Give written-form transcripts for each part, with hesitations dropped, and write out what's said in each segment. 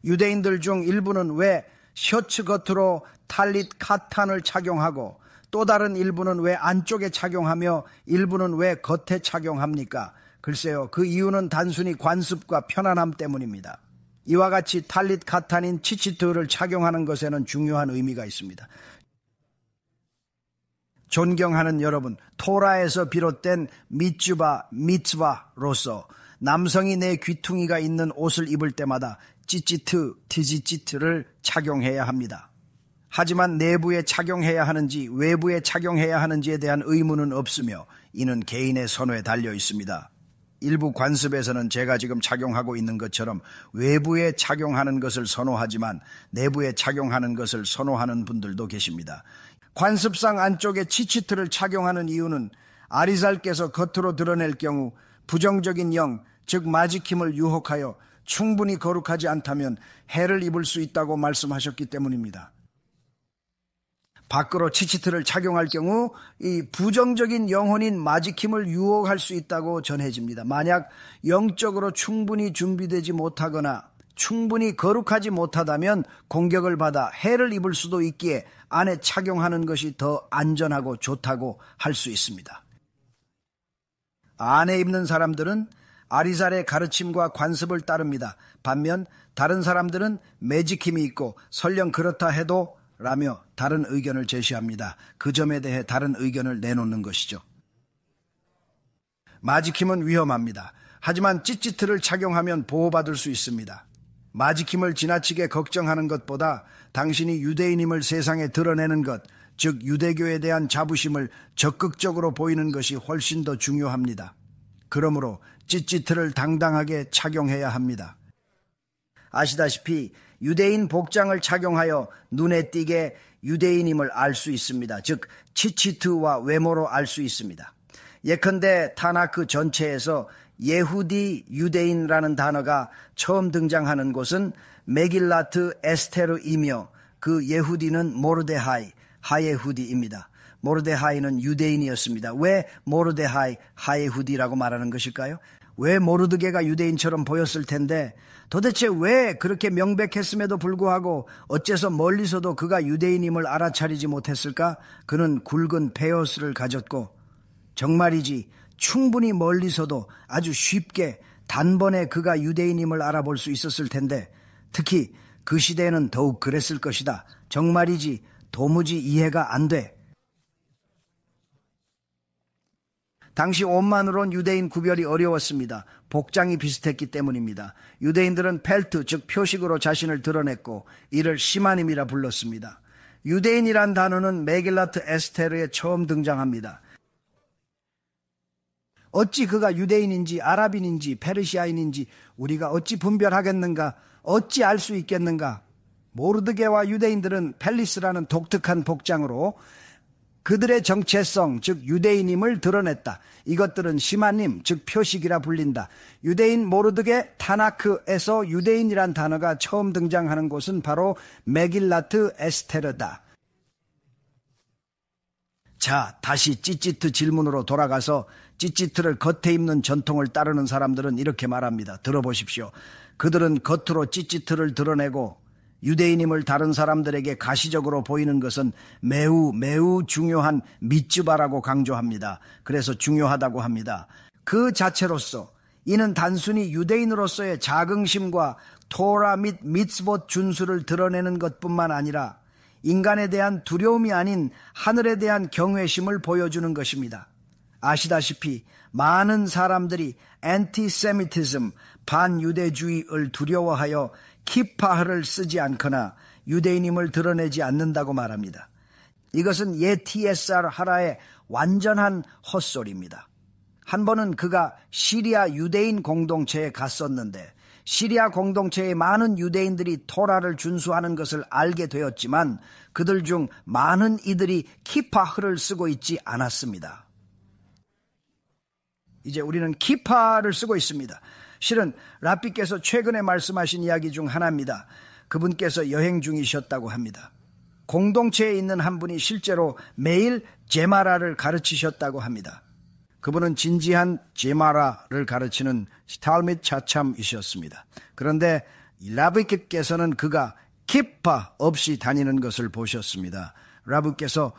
유대인들 중 일부는 왜 셔츠 겉으로 탈릿 카탄을 착용하고 또 다른 일부는 왜 안쪽에 착용하며 일부는 왜 겉에 착용합니까? 글쎄요, 그 이유는 단순히 관습과 편안함 때문입니다. 이와 같이 탈릿 카탄인 치치트를 착용하는 것에는 중요한 의미가 있습니다. 존경하는 여러분, 토라에서 비롯된 미츠바로서 남성이 내 귀퉁이가 있는 옷을 입을 때마다 티지치트를 착용해야 합니다. 하지만 내부에 착용해야 하는지 외부에 착용해야 하는지에 대한 의무는 없으며 이는 개인의 선호에 달려 있습니다. 일부 관습에서는 제가 지금 착용하고 있는 것처럼 외부에 착용하는 것을 선호하지만 내부에 착용하는 것을 선호하는 분들도 계십니다. 관습상 안쪽에 치치트를 착용하는 이유는 아리살께서 겉으로 드러낼 경우 부정적인 영, 즉 마지킴을 유혹하여 충분히 거룩하지 않다면 해를 입을 수 있다고 말씀하셨기 때문입니다. 밖으로 치치트를 착용할 경우 이 부정적인 영혼인 마지킴을 유혹할 수 있다고 전해집니다. 만약 영적으로 충분히 준비되지 못하거나 충분히 거룩하지 못하다면 공격을 받아 해를 입을 수도 있기에 안에 착용하는 것이 더 안전하고 좋다고 할 수 있습니다. 안에 입는 사람들은 아리살의 가르침과 관습을 따릅니다. 반면 다른 사람들은 매지킴이 있고 설령 그렇다 해도 라며 다른 의견을 제시합니다. 그 점에 대해 다른 의견을 내놓는 것이죠. 마지킴은 위험합니다. 하지만 찌찌트를 착용하면 보호받을 수 있습니다. 마지킴을 지나치게 걱정하는 것보다 당신이 유대인임을 세상에 드러내는 것, 즉 유대교에 대한 자부심을 적극적으로 보이는 것이 훨씬 더 중요합니다. 그러므로 찌찌트를 당당하게 착용해야 합니다. 아시다시피 유대인 복장을 착용하여 눈에 띄게 유대인임을 알 수 있습니다. 즉 치치트와 외모로 알 수 있습니다. 예컨대 타나크 전체에서 예후디 유대인이라는 단어가 처음 등장하는 곳은 메길라트 에스테르이며 그 예후디는 모르데하이, 하예후디입니다. 모르데하이는 유대인이었습니다. 왜 모르데하이, 하예후디라고 말하는 것일까요? 왜 모르드게가 유대인처럼 보였을 텐데 도대체 왜 그렇게 명백했음에도 불구하고 어째서 멀리서도 그가 유대인임을 알아차리지 못했을까? 그는 굵은 페어스를 가졌고 정말이지 충분히 멀리서도 아주 쉽게 단번에 그가 유대인임을 알아볼 수 있었을 텐데 특히 그 시대에는 더욱 그랬을 것이다. 정말이지 도무지 이해가 안 돼. 당시 옷만으론 유대인 구별이 어려웠습니다. 복장이 비슷했기 때문입니다. 유대인들은 펠트, 즉 표식으로 자신을 드러냈고 이를 시마님이라 불렀습니다. 유대인이란 단어는 메길라트 에스테르에 처음 등장합니다. 어찌 그가 유대인인지 아랍인인지 페르시아인인지 우리가 어찌 분별하겠는가? 어찌 알 수 있겠는가? 모르드게와 유대인들은 펠리스라는 독특한 복장으로 그들의 정체성, 즉 유대인임을 드러냈다. 이것들은 시마님, 즉 표식이라 불린다. 유대인 모르드게 타나크에서 유대인이란 단어가 처음 등장하는 곳은 바로 메길라트 에스테르다. 자, 다시 찌찌트 질문으로 돌아가서 찌찌트를 겉에 입는 전통을 따르는 사람들은 이렇게 말합니다. 들어보십시오. 그들은 겉으로 찌찌트를 드러내고 유대인임을 다른 사람들에게 가시적으로 보이는 것은 매우 중요한 미츠바라고 강조합니다. 그래서 중요하다고 합니다. 그 자체로서 이는 단순히 유대인으로서의 자긍심과 토라 및 미츠봇 준수를 드러내는 것뿐만 아니라 인간에 대한 두려움이 아닌 하늘에 대한 경외심을 보여주는 것입니다. 아시다시피 많은 사람들이 엔티세미티즘, 반유대주의를 두려워하여 키파를 쓰지 않거나 유대인임을 드러내지 않는다고 말합니다. 이것은 옛 TSR 하라의 완전한 헛소리입니다. 한 번은 그가 시리아 유대인 공동체에 갔었는데 시리아 공동체의 많은 유대인들이 토라를 준수하는 것을 알게 되었지만 그들 중 많은 이들이 키파를 쓰고 있지 않았습니다. 이제 우리는 키파를 쓰고 있습니다. 실은 랍비께서 최근에 말씀하신 이야기 중 하나입니다. 그분께서 여행 중이셨다고 합니다. 공동체에 있는 한 분이 실제로 매일 제마라를 가르치셨다고 합니다. 그분은 진지한 제마라를 가르치는 탈밋 차참이셨습니다. 그런데 라브께서는 그가 키파 없이 다니는 것을 보셨습니다. 라브께서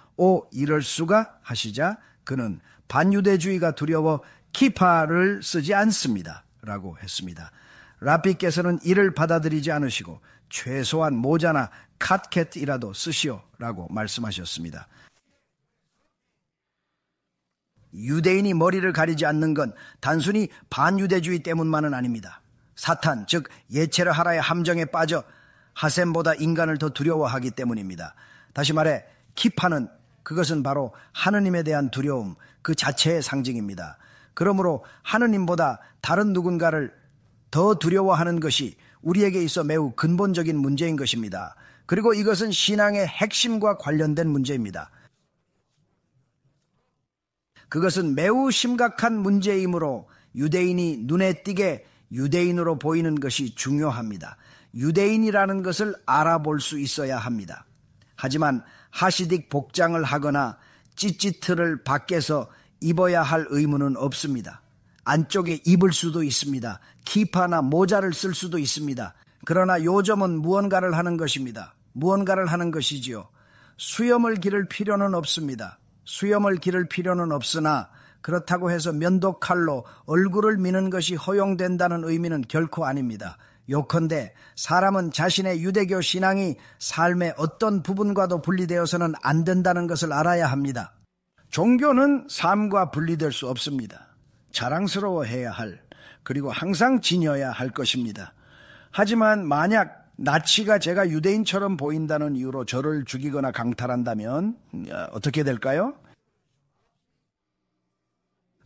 이럴 수가 하시자 그는 반유대주의가 두려워 키파를 쓰지 않습니다 라고 했습니다. 라비께서는 이를 받아들이지 않으시고 최소한 모자나 캇켓이라도 쓰시오 라고 말씀하셨습니다. 유대인이 머리를 가리지 않는 건 단순히 반유대주의 때문만은 아닙니다. 사탄, 즉 예체르 하라의 함정에 빠져 하셈보다 인간을 더 두려워하기 때문입니다. 다시 말해 키파는 그것은 바로 하느님에 대한 두려움 그 자체의 상징입니다. 그러므로 하느님보다 다른 누군가를 더 두려워하는 것이 우리에게 있어 매우 근본적인 문제인 것입니다. 그리고 이것은 신앙의 핵심과 관련된 문제입니다. 그것은 매우 심각한 문제이므로 유대인이 눈에 띄게 유대인으로 보이는 것이 중요합니다. 유대인이라는 것을 알아볼 수 있어야 합니다. 하지만 하시딕 복장을 하거나 찌찌트를 밖에서 입어야 할 의무는 없습니다. 안쪽에 입을 수도 있습니다. 키파나 모자를 쓸 수도 있습니다. 그러나 요점은 무언가를 하는 것입니다. 무언가를 하는 것이지요. 수염을 기를 필요는 없습니다. 수염을 기를 필요는 없으나 그렇다고 해서 면도칼로 얼굴을 미는 것이 허용된다는 의미는 결코 아닙니다. 요컨대 사람은 자신의 유대교 신앙이 삶의 어떤 부분과도 분리되어서는 안 된다는 것을 알아야 합니다. 종교는 삶과 분리될 수 없습니다. 자랑스러워해야 할, 그리고 항상 지녀야 할 것입니다. 하지만 만약 나치가 제가 유대인처럼 보인다는 이유로 저를 죽이거나 강탈한다면 어떻게 될까요?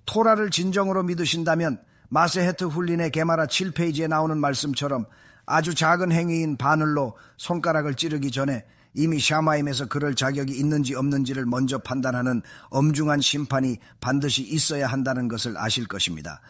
토라를 진정으로 믿으신다면 마세헤트 훌린의 게마라 7페이지에 나오는 말씀처럼 아주 작은 행위인 바늘로 손가락을 찌르기 전에 이미 샤마임에서 그럴 자격이 있는지 없는지를 먼저 판단하는 엄중한 심판이 반드시 있어야 한다는 것을 아실 것입니다.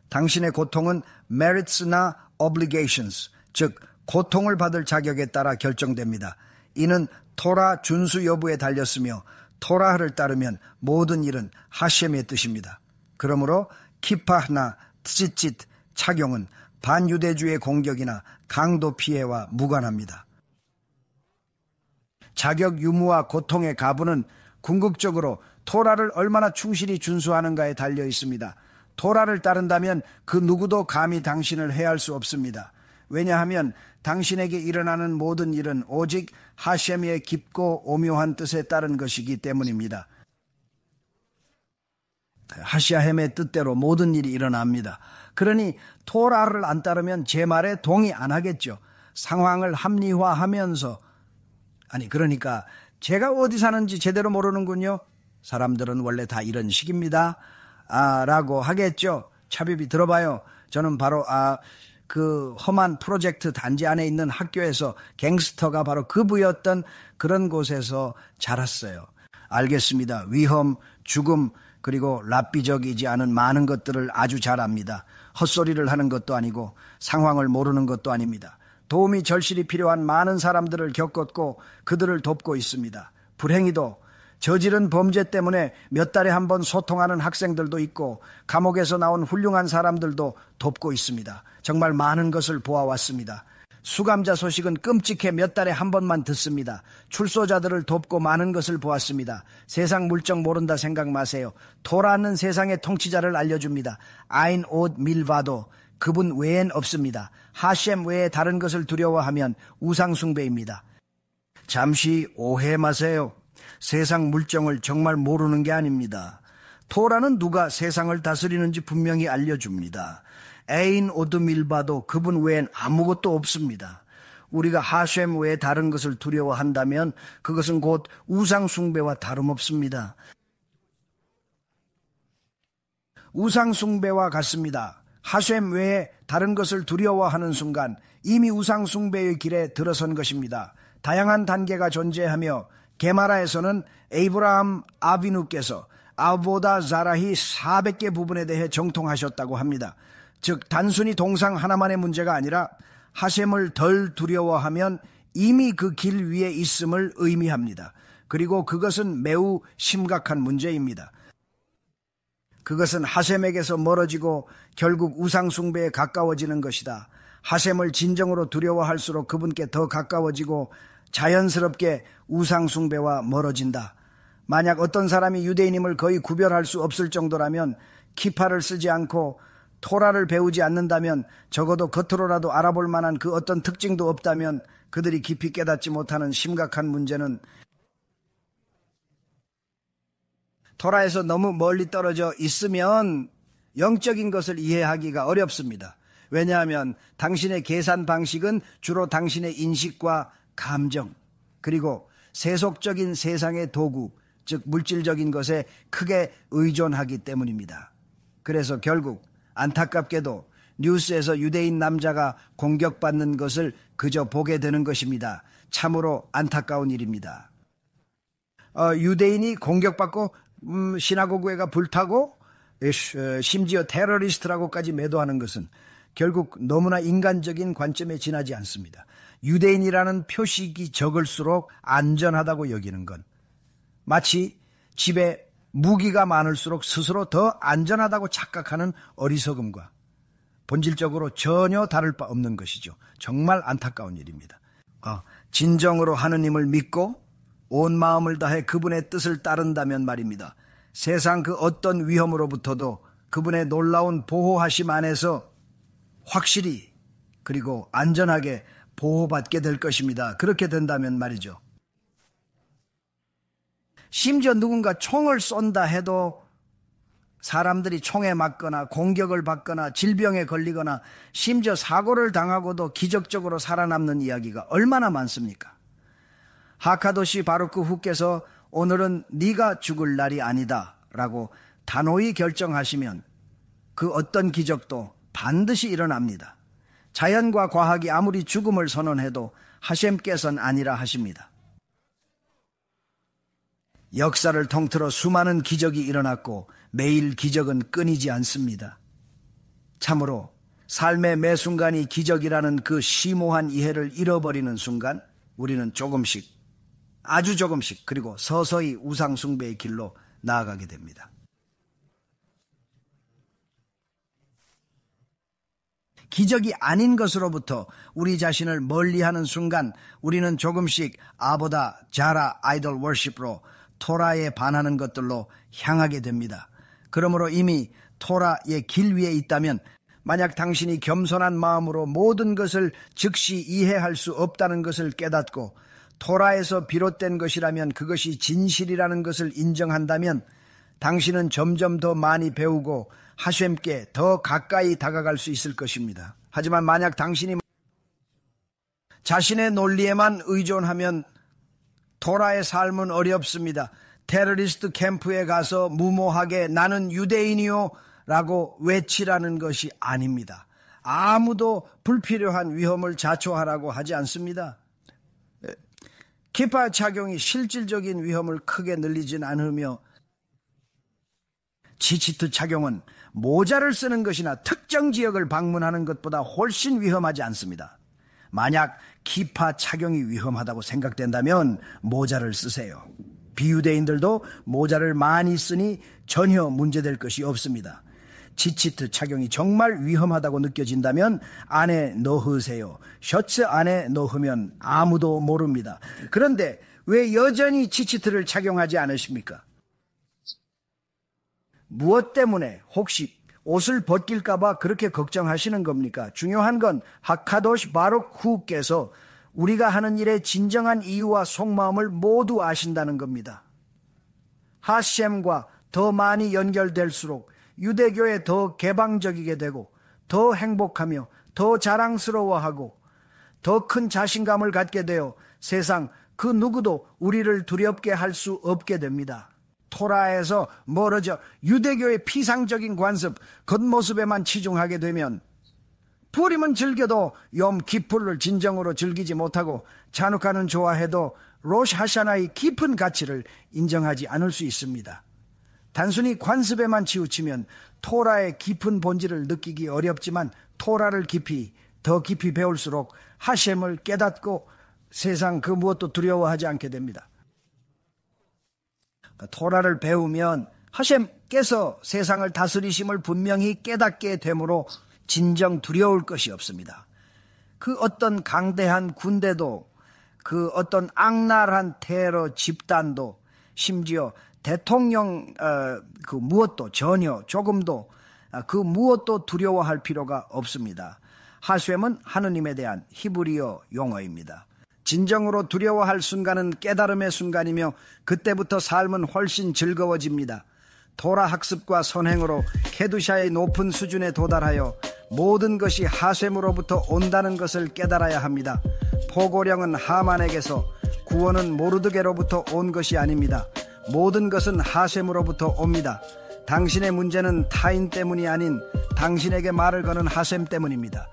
당신의 고통은 merits나 obligations, 즉 고통을 받을 자격에 따라 결정됩니다. 이는 토라 준수 여부에 달렸으며 토라를 따르면 모든 일은 하셴의 뜻입니다. 그러므로 키파나 트짓짓 착용은 반유대주의 공격이나 강도 피해와 무관합니다. 자격 유무와 고통의 가부는 궁극적으로 토라를 얼마나 충실히 준수하는가에 달려 있습니다. 토라를 따른다면 그 누구도 감히 당신을 해할 수 없습니다. 왜냐하면 당신에게 일어나는 모든 일은 오직 하셴의 깊고 오묘한 뜻에 따른 것이기 때문입니다. 하셴의 뜻대로 모든 일이 일어납니다. 그러니 토라를 안 따르면 제 말에 동의 안 하겠죠. 상황을 합리화하면서 그러니까 제가 어디 사는지 제대로 모르는군요. 사람들은 원래 다 이런 식입니다. 라고 하겠죠. 차비비 들어봐요. 저는 바로 그 험한 프로젝트 단지 안에 있는 학교에서 갱스터가 바로 그 부였던 그런 곳에서 자랐어요. 알겠습니다. 위험, 죽음, 그리고 랍비적이지 않은 많은 것들을 아주 잘 압니다. 헛소리를 하는 것도 아니고 상황을 모르는 것도 아닙니다. 도움이 절실히 필요한 많은 사람들을 겪었고 그들을 돕고 있습니다. 불행히도 저지른 범죄 때문에 몇 달에 한 번 소통하는 학생들도 있고 감옥에서 나온 훌륭한 사람들도 돕고 있습니다. 정말 많은 것을 보아왔습니다. 수감자 소식은 끔찍해 몇 달에 한 번만 듣습니다. 출소자들을 돕고 많은 것을 보았습니다. 세상 물정 모른다 생각 마세요. 토라는 세상의 통치자를 알려줍니다. 아인 옷 밀바도, 그분 외엔 없습니다. 하셴 외에 다른 것을 두려워하면 우상숭배입니다. 잠시 오해 마세요. 세상 물정을 정말 모르는 게 아닙니다. 토라는 누가 세상을 다스리는지 분명히 알려줍니다. 에인 오드 밀바도, 그분 외엔 아무것도 없습니다. 우리가 하셴 외에 다른 것을 두려워한다면 그것은 곧 우상숭배와 다름없습니다. 우상숭배와 같습니다. 하셴 외에 다른 것을 두려워하는 순간 이미 우상숭배의 길에 들어선 것입니다. 다양한 단계가 존재하며 게마라에서는 에이브라함 아비누께서 아보다 자라히 400개 부분에 대해 정통하셨다고 합니다. 즉 단순히 동상 하나만의 문제가 아니라 하셴을 덜 두려워하면 이미 그 길 위에 있음을 의미합니다. 그리고 그것은 매우 심각한 문제입니다. 그것은 하셴에게서 멀어지고 결국 우상숭배에 가까워지는 것이다. 하셈을 진정으로 두려워할수록 그분께 더 가까워지고 자연스럽게 우상숭배와 멀어진다. 만약 어떤 사람이 유대인임을 거의 구별할 수 없을 정도라면 키파를 쓰지 않고 토라를 배우지 않는다면, 적어도 겉으로라도 알아볼 만한 그 어떤 특징도 없다면 그들이 깊이 깨닫지 못하는 심각한 문제는 토라에서 너무 멀리 떨어져 있으면 영적인 것을 이해하기가 어렵습니다. 왜냐하면 당신의 계산 방식은 주로 당신의 인식과 감정, 그리고 세속적인 세상의 도구, 즉 물질적인 것에 크게 의존하기 때문입니다. 그래서 결국 안타깝게도 뉴스에서 유대인 남자가 공격받는 것을 그저 보게 되는 것입니다. 참으로 안타까운 일입니다. 유대인이 공격받고 시나고그가 불타고 심지어 테러리스트라고까지 매도하는 것은 결국 너무나 인간적인 관점에 지나지 않습니다. 유대인이라는 표식이 적을수록 안전하다고 여기는 건 마치 집에 무기가 많을수록 스스로 더 안전하다고 착각하는 어리석음과 본질적으로 전혀 다를 바 없는 것이죠. 정말 안타까운 일입니다. 진정으로 하느님을 믿고 온 마음을 다해 그분의 뜻을 따른다면 말입니다. 세상 그 어떤 위험으로부터도 그분의 놀라운 보호하심 안에서 확실히 그리고 안전하게 보호받게 될 것입니다. 그렇게 된다면 말이죠. 심지어 누군가 총을 쏜다 해도 사람들이 총에 맞거나 공격을 받거나 질병에 걸리거나 심지어 사고를 당하고도 기적적으로 살아남는 이야기가 얼마나 많습니까? 하카도시 바루크 후께서 오늘은 네가 죽을 날이 아니다 라고 단호히 결정하시면 그 어떤 기적도 반드시 일어납니다. 자연과 과학이 아무리 죽음을 선언해도 하셴께서는 아니라 하십니다. 역사를 통틀어 수많은 기적이 일어났고 매일 기적은 끊이지 않습니다. 참으로 삶의 매 순간이 기적이라는 그 심오한 이해를 잃어버리는 순간 우리는 조금씩, 아주 조금씩, 그리고 서서히 우상 숭배의 길로 나아가게 됩니다. 기적이 아닌 것으로부터 우리 자신을 멀리하는 순간 우리는 조금씩 아보다 자라 아이돌 워십으로 토라에 반하는 것들로 향하게 됩니다. 그러므로 이미 토라의 길 위에 있다면, 만약 당신이 겸손한 마음으로 모든 것을 즉시 이해할 수 없다는 것을 깨닫고 토라에서 비롯된 것이라면 그것이 진실이라는 것을 인정한다면 당신은 점점 더 많이 배우고 하셴께 더 가까이 다가갈 수 있을 것입니다. 하지만 만약 당신이 자신의 논리에만 의존하면 토라의 삶은 어렵습니다. 테러리스트 캠프에 가서 무모하게 나는 유대인이요 라고 외치라는 것이 아닙니다. 아무도 불필요한 위험을 자초하라고 하지 않습니다. 키파 착용이 실질적인 위험을 크게 늘리진 않으며 치치트 착용은 모자를 쓰는 것이나 특정 지역을 방문하는 것보다 훨씬 위험하지 않습니다. 만약 키파 착용이 위험하다고 생각된다면 모자를 쓰세요. 비유대인들도 모자를 많이 쓰니 전혀 문제될 것이 없습니다. 치치트 착용이 정말 위험하다고 느껴진다면 안에 넣으세요. 셔츠 안에 넣으면 아무도 모릅니다. 그런데 왜 여전히 치치트를 착용하지 않으십니까? 무엇 때문에, 혹시 옷을 벗길까 봐 그렇게 걱정하시는 겁니까? 중요한 건 하카도시 바룩 후께서 우리가 하는 일의 진정한 이유와 속마음을 모두 아신다는 겁니다. 하셴과 더 많이 연결될수록 유대교에 더 개방적이게 되고 더 행복하며 더 자랑스러워하고 더 큰 자신감을 갖게 되어 세상 그 누구도 우리를 두렵게 할 수 없게 됩니다. 토라에서 멀어져 유대교의 피상적인 관습, 겉모습에만 치중하게 되면 푸림은 즐겨도 염 기풀을 진정으로 즐기지 못하고 차누카는 좋아해도 로시 하샤나의 깊은 가치를 인정하지 않을 수 있습니다. 단순히 관습에만 치우치면 토라의 깊은 본질을 느끼기 어렵지만 토라를 더 깊이 배울수록 하셴을 깨닫고 세상 그 무엇도 두려워하지 않게 됩니다. 토라를 배우면 하셴께서 세상을 다스리심을 분명히 깨닫게 되므로 진정 두려울 것이 없습니다. 그 어떤 강대한 군대도, 그 어떤 악랄한 테러 집단도, 심지어 대통령 그 무엇도 전혀 조금도 그 무엇도 두려워할 필요가 없습니다. 하쇴은 하느님에 대한 히브리어 용어입니다. 진정으로 두려워할 순간은 깨달음의 순간이며 그때부터 삶은 훨씬 즐거워집니다. 토라 학습과 선행으로 케두샤의 높은 수준에 도달하여 모든 것이 하쇴으로부터 온다는 것을 깨달아야 합니다. 포고령은 하만에게서, 구원은 모르드게로부터 온 것이 아닙니다. 모든 것은 하쇴으로부터 옵니다. 당신의 문제는 타인 때문이 아닌 당신에게 말을 거는 하쇴 때문입니다.